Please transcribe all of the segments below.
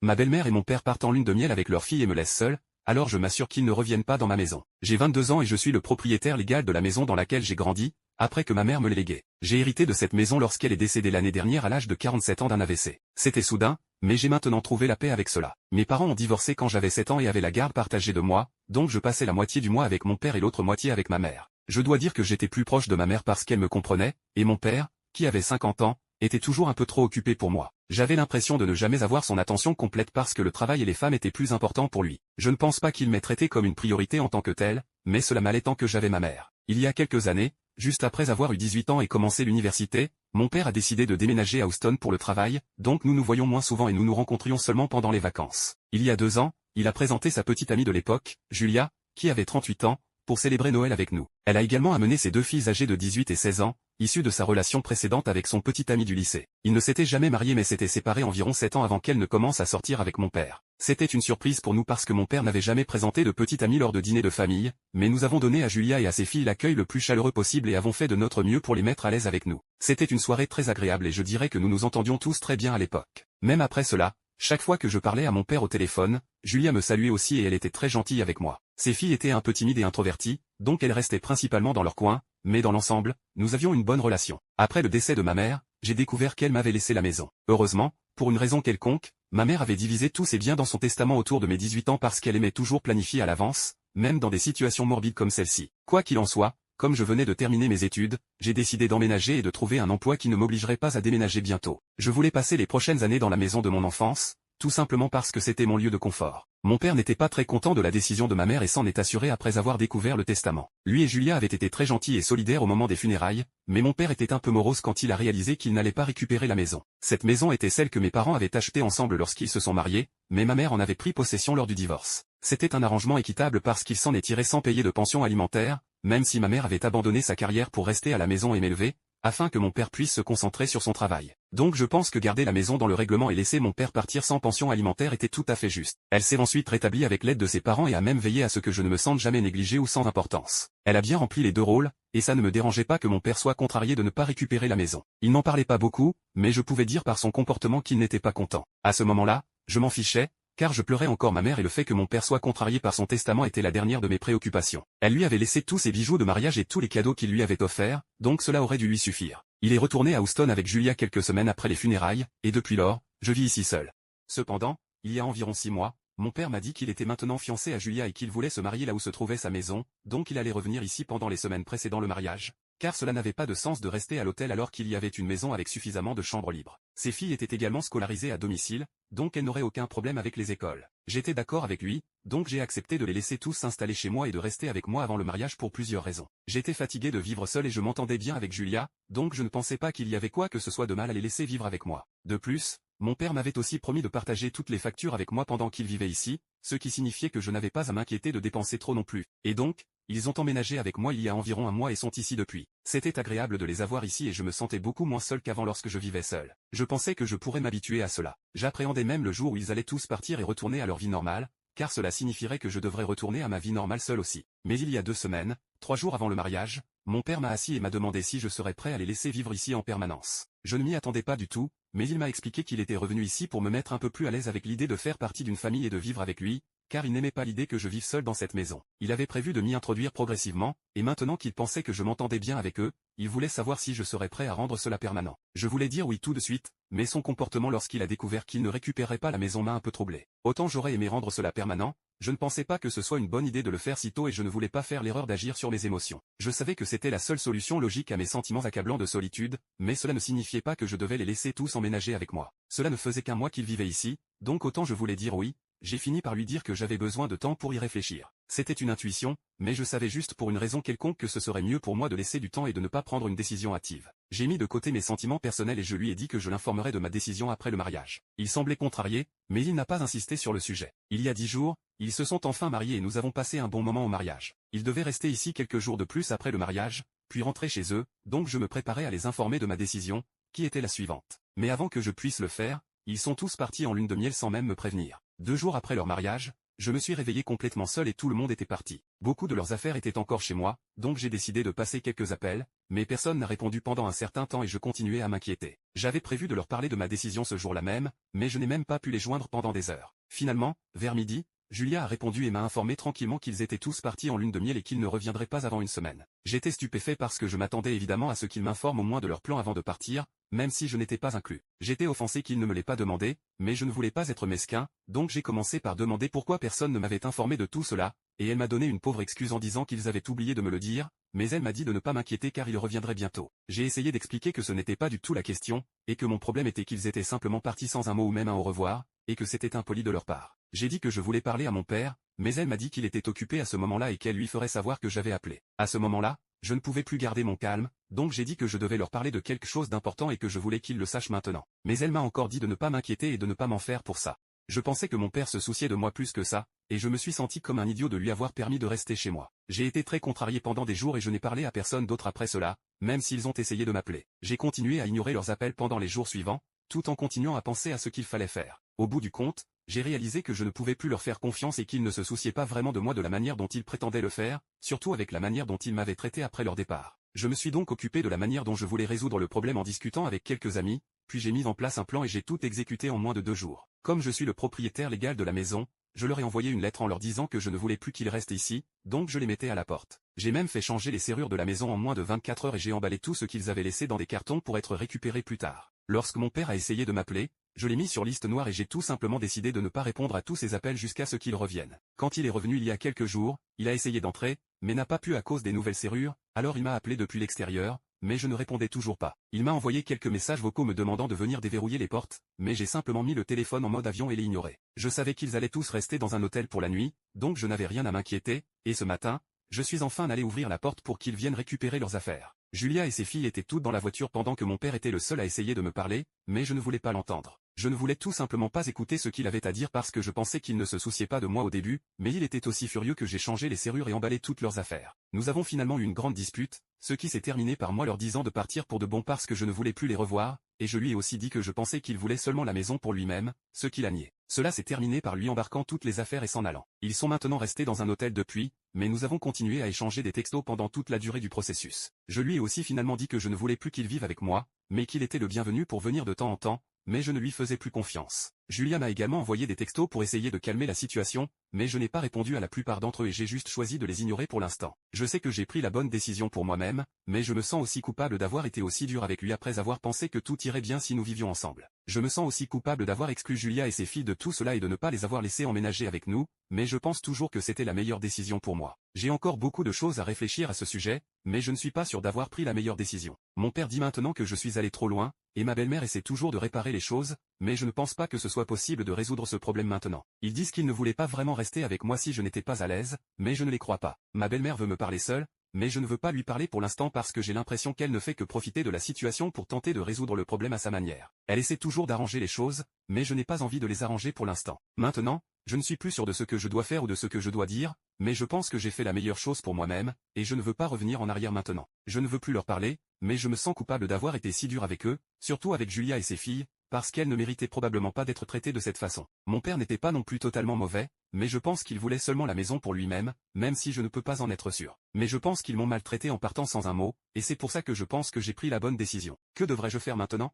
Ma belle-mère et mon père partent en lune de miel avec leur fille et me laissent seul, alors je m'assure qu'ils ne reviennent pas dans ma maison. J'ai 22 ans et je suis le propriétaire légal de la maison dans laquelle j'ai grandi, après que ma mère me l'ait léguée. J'ai hérité de cette maison lorsqu'elle est décédée l'année dernière à l'âge de 47 ans d'un AVC. C'était soudain, mais j'ai maintenant trouvé la paix avec cela. Mes parents ont divorcé quand j'avais 7 ans et avaient la garde partagée de moi, donc je passais la moitié du mois avec mon père et l'autre moitié avec ma mère. Je dois dire que j'étais plus proche de ma mère parce qu'elle me comprenait, et mon père, qui avait 50 ans, était toujours un peu trop occupé pour moi. J'avais l'impression de ne jamais avoir son attention complète parce que le travail et les femmes étaient plus importants pour lui. Je ne pense pas qu'il m'ait traité comme une priorité en tant que tel, mais cela m'allait tant que j'avais ma mère. Il y a quelques années, juste après avoir eu 18 ans et commencé l'université, mon père a décidé de déménager à Houston pour le travail, donc nous nous voyons moins souvent et nous nous rencontrions seulement pendant les vacances. Il y a 2 ans, il a présenté sa petite amie de l'époque, Julia, qui avait 38 ans, pour célébrer Noël avec nous. Elle a également amené ses 2 filles âgées de 18 et 16 ans, issues de sa relation précédente avec son petit ami du lycée. Ils ne s'étaient jamais mariés mais s'étaient séparés environ 7 ans avant qu'elle ne commence à sortir avec mon père. C'était une surprise pour nous parce que mon père n'avait jamais présenté de petit ami lors de dîners de famille, mais nous avons donné à Julia et à ses filles l'accueil le plus chaleureux possible et avons fait de notre mieux pour les mettre à l'aise avec nous. C'était une soirée très agréable et je dirais que nous nous entendions tous très bien à l'époque. Même après cela, chaque fois que je parlais à mon père au téléphone, Julia me saluait aussi et elle était très gentille avec moi. Ses filles étaient un peu timides et introverties, donc elles restaient principalement dans leur coin, mais dans l'ensemble, nous avions une bonne relation. Après le décès de ma mère, j'ai découvert qu'elle m'avait laissé la maison. Heureusement, pour une raison quelconque, ma mère avait divisé tous ses biens dans son testament autour de mes 18 ans parce qu'elle aimait toujours planifier à l'avance, même dans des situations morbides comme celle-ci. Quoi qu'il en soit, comme je venais de terminer mes études, j'ai décidé d'emménager et de trouver un emploi qui ne m'obligerait pas à déménager bientôt. Je voulais passer les prochaines années dans la maison de mon enfance, tout simplement parce que c'était mon lieu de confort. Mon père n'était pas très content de la décision de ma mère et s'en est assuré après avoir découvert le testament. Lui et Julia avaient été très gentils et solidaires au moment des funérailles, mais mon père était un peu morose quand il a réalisé qu'il n'allait pas récupérer la maison. Cette maison était celle que mes parents avaient achetée ensemble lorsqu'ils se sont mariés, mais ma mère en avait pris possession lors du divorce. C'était un arrangement équitable parce qu'il s'en est tiré sans payer de pension alimentaire, même si ma mère avait abandonné sa carrière pour rester à la maison et m'élever, afin que mon père puisse se concentrer sur son travail. Donc je pense que garder la maison dans le règlement et laisser mon père partir sans pension alimentaire était tout à fait juste. Elle s'est ensuite rétablie avec l'aide de ses parents et a même veillé à ce que je ne me sente jamais négligé ou sans importance. Elle a bien rempli les 2 rôles, et ça ne me dérangeait pas que mon père soit contrarié de ne pas récupérer la maison. Il n'en parlait pas beaucoup, mais je pouvais dire par son comportement qu'il n'était pas content. À ce moment-là, je m'en fichais, car je pleurais encore ma mère et le fait que mon père soit contrarié par son testament était la dernière de mes préoccupations. Elle lui avait laissé tous ses bijoux de mariage et tous les cadeaux qu'il lui avait offerts, donc cela aurait dû lui suffire. Il est retourné à Houston avec Julia quelques semaines après les funérailles, et depuis lors, je vis ici seul. Cependant, il y a environ 6 mois, mon père m'a dit qu'il était maintenant fiancé à Julia et qu'il voulait se marier là où se trouvait sa maison, donc il allait revenir ici pendant les semaines précédant le mariage, car cela n'avait pas de sens de rester à l'hôtel alors qu'il y avait une maison avec suffisamment de chambres libres. Ses filles étaient également scolarisées à domicile, donc elles n'auraient aucun problème avec les écoles. J'étais d'accord avec lui, donc j'ai accepté de les laisser tous s'installer chez moi et de rester avec moi avant le mariage pour plusieurs raisons. J'étais fatigué de vivre seul et je m'entendais bien avec Julia, donc je ne pensais pas qu'il y avait quoi que ce soit de mal à les laisser vivre avec moi. De plus, mon père m'avait aussi promis de partager toutes les factures avec moi pendant qu'il vivait ici, ce qui signifiait que je n'avais pas à m'inquiéter de dépenser trop non plus. Et donc, ils ont emménagé avec moi il y a environ 1 mois et sont ici depuis. C'était agréable de les avoir ici et je me sentais beaucoup moins seul qu'avant lorsque je vivais seul. Je pensais que je pourrais m'habituer à cela. J'appréhendais même le jour où ils allaient tous partir et retourner à leur vie normale, car cela signifierait que je devrais retourner à ma vie normale seul aussi. Mais il y a 2 semaines, 3 jours avant le mariage, mon père m'a assis et m'a demandé si je serais prêt à les laisser vivre ici en permanence. Je ne m'y attendais pas du tout, mais il m'a expliqué qu'il était revenu ici pour me mettre un peu plus à l'aise avec l'idée de faire partie d'une famille et de vivre avec lui, car il n'aimait pas l'idée que je vive seul dans cette maison. Il avait prévu de m'y introduire progressivement, et maintenant qu'il pensait que je m'entendais bien avec eux, il voulait savoir si je serais prêt à rendre cela permanent. Je voulais dire oui tout de suite, mais son comportement lorsqu'il a découvert qu'il ne récupérerait pas la maison m'a un peu troublé. Autant j'aurais aimé rendre cela permanent, je ne pensais pas que ce soit une bonne idée de le faire si tôt et je ne voulais pas faire l'erreur d'agir sur mes émotions. Je savais que c'était la seule solution logique à mes sentiments accablants de solitude, mais cela ne signifiait pas que je devais les laisser tous emménager avec moi. Cela ne faisait qu'un mois qu'ils vivaient ici, donc autant je voulais dire oui. J'ai fini par lui dire que j'avais besoin de temps pour y réfléchir. C'était une intuition, mais je savais juste pour une raison quelconque que ce serait mieux pour moi de laisser du temps et de ne pas prendre une décision hâtive. J'ai mis de côté mes sentiments personnels et je lui ai dit que je l'informerais de ma décision après le mariage. Il semblait contrarié, mais il n'a pas insisté sur le sujet. Il y a 10 jours, ils se sont enfin mariés et nous avons passé un bon moment au mariage. Ils devaient rester ici quelques jours de plus après le mariage, puis rentrer chez eux, donc je me préparais à les informer de ma décision, qui était la suivante. Mais avant que je puisse le faire, ils sont tous partis en lune de miel sans même me prévenir. 2 jours après leur mariage, je me suis réveillé complètement seul et tout le monde était parti. Beaucoup de leurs affaires étaient encore chez moi, donc j'ai décidé de passer quelques appels, mais personne n'a répondu pendant un certain temps et je continuais à m'inquiéter. J'avais prévu de leur parler de ma décision ce jour-là même, mais je n'ai même pas pu les joindre pendant des heures. Finalement, vers midi, Julia a répondu et m'a informé tranquillement qu'ils étaient tous partis en lune de miel et qu'ils ne reviendraient pas avant une semaine. J'étais stupéfait parce que je m'attendais évidemment à ce qu'ils m'informent au moins de leur plan avant de partir, même si je n'étais pas inclus. J'étais offensé qu'ils ne me l'aient pas demandé, mais je ne voulais pas être mesquin, donc j'ai commencé par demander pourquoi personne ne m'avait informé de tout cela, et elle m'a donné une pauvre excuse en disant qu'ils avaient oublié de me le dire, mais elle m'a dit de ne pas m'inquiéter car ils reviendraient bientôt. J'ai essayé d'expliquer que ce n'était pas du tout la question, et que mon problème était qu'ils étaient simplement partis sans un mot ou même un au revoir, et que c'était impoli de leur part. J'ai dit que je voulais parler à mon père, mais elle m'a dit qu'il était occupé à ce moment-là et qu'elle lui ferait savoir que j'avais appelé. À ce moment-là, je ne pouvais plus garder mon calme, donc j'ai dit que je devais leur parler de quelque chose d'important et que je voulais qu'ils le sachent maintenant. Mais elle m'a encore dit de ne pas m'inquiéter et de ne pas m'en faire pour ça. Je pensais que mon père se souciait de moi plus que ça, et je me suis senti comme un idiot de lui avoir permis de rester chez moi. J'ai été très contrarié pendant des jours et je n'ai parlé à personne d'autre après cela, même s'ils ont essayé de m'appeler. J'ai continué à ignorer leurs appels pendant les jours suivants, tout en continuant à penser à ce qu'il fallait faire. Au bout du compte, j'ai réalisé que je ne pouvais plus leur faire confiance et qu'ils ne se souciaient pas vraiment de moi de la manière dont ils prétendaient le faire, surtout avec la manière dont ils m'avaient traité après leur départ. Je me suis donc occupé de la manière dont je voulais résoudre le problème en discutant avec quelques amis, puis j'ai mis en place un plan et j'ai tout exécuté en moins de 2 jours. Comme je suis le propriétaire légal de la maison, je leur ai envoyé une lettre en leur disant que je ne voulais plus qu'ils restent ici, donc je les mettais à la porte. J'ai même fait changer les serrures de la maison en moins de 24 heures et j'ai emballé tout ce qu'ils avaient laissé dans des cartons pour être récupéré plus tard. Lorsque mon père a essayé de m'appeler, je l'ai mis sur liste noire et j'ai tout simplement décidé de ne pas répondre à tous ses appels jusqu'à ce qu'il revienne. Quand il est revenu il y a quelques jours, il a essayé d'entrer, mais n'a pas pu à cause des nouvelles serrures, alors il m'a appelé depuis l'extérieur, mais je ne répondais toujours pas. Il m'a envoyé quelques messages vocaux me demandant de venir déverrouiller les portes, mais j'ai simplement mis le téléphone en mode avion et l'ai ignoré. Je savais qu'ils allaient tous rester dans un hôtel pour la nuit, donc je n'avais rien à m'inquiéter, et ce matin, je suis enfin allé ouvrir la porte pour qu'ils viennent récupérer leurs affaires. Julia et ses filles étaient toutes dans la voiture pendant que mon père était le seul à essayer de me parler, mais je ne voulais pas l'entendre. Je ne voulais tout simplement pas écouter ce qu'il avait à dire parce que je pensais qu'il ne se souciait pas de moi au début, mais il était aussi furieux que j'ai changé les serrures et emballé toutes leurs affaires. Nous avons finalement eu une grande dispute, ce qui s'est terminé par moi leur disant de partir pour de bon parce que je ne voulais plus les revoir, et je lui ai aussi dit que je pensais qu'il voulait seulement la maison pour lui-même, ce qu'il a nié. Cela s'est terminé par lui embarquant toutes les affaires et s'en allant. Ils sont maintenant restés dans un hôtel depuis, mais nous avons continué à échanger des textos pendant toute la durée du processus. Je lui ai aussi finalement dit que je ne voulais plus qu'il vive avec moi, mais qu'il était le bienvenu pour venir de temps en temps, mais je ne lui faisais plus confiance. Julia m'a également envoyé des textos pour essayer de calmer la situation, mais je n'ai pas répondu à la plupart d'entre eux et j'ai juste choisi de les ignorer pour l'instant. Je sais que j'ai pris la bonne décision pour moi-même, mais je me sens aussi coupable d'avoir été aussi dur avec lui après avoir pensé que tout irait bien si nous vivions ensemble. Je me sens aussi coupable d'avoir exclu Julia et ses filles de tout cela et de ne pas les avoir laissées emménager avec nous, mais je pense toujours que c'était la meilleure décision pour moi. J'ai encore beaucoup de choses à réfléchir à ce sujet, mais je ne suis pas sûr d'avoir pris la meilleure décision. Mon père dit maintenant que je suis allé trop loin, et ma belle-mère essaie toujours de réparer les choses, mais je ne pense pas que ce soit possible de résoudre ce problème maintenant. Ils disent qu'ils ne voulaient pas vraiment rester avec moi si je n'étais pas à l'aise, mais je ne les crois pas. Ma belle-mère veut me parler seule, mais je ne veux pas lui parler pour l'instant parce que j'ai l'impression qu'elle ne fait que profiter de la situation pour tenter de résoudre le problème à sa manière. Elle essaie toujours d'arranger les choses, mais je n'ai pas envie de les arranger pour l'instant. Maintenant, je ne suis plus sûr de ce que je dois faire ou de ce que je dois dire, mais je pense que j'ai fait la meilleure chose pour moi-même, et je ne veux pas revenir en arrière maintenant. Je ne veux plus leur parler, mais je me sens coupable d'avoir été si dur avec eux, surtout avec Julia et ses filles, parce qu'elles ne méritaient probablement pas d'être traitées de cette façon. Mon père n'était pas non plus totalement mauvais, mais je pense qu'il voulait seulement la maison pour lui-même, même si je ne peux pas en être sûr. Mais je pense qu'ils m'ont maltraité en partant sans un mot, et c'est pour ça que je pense que j'ai pris la bonne décision. Que devrais-je faire maintenant?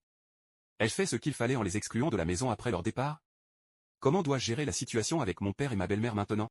Ai-je fait ce qu'il fallait en les excluant de la maison après leur départ? Comment dois-je gérer la situation avec mon père et ma belle-mère maintenant?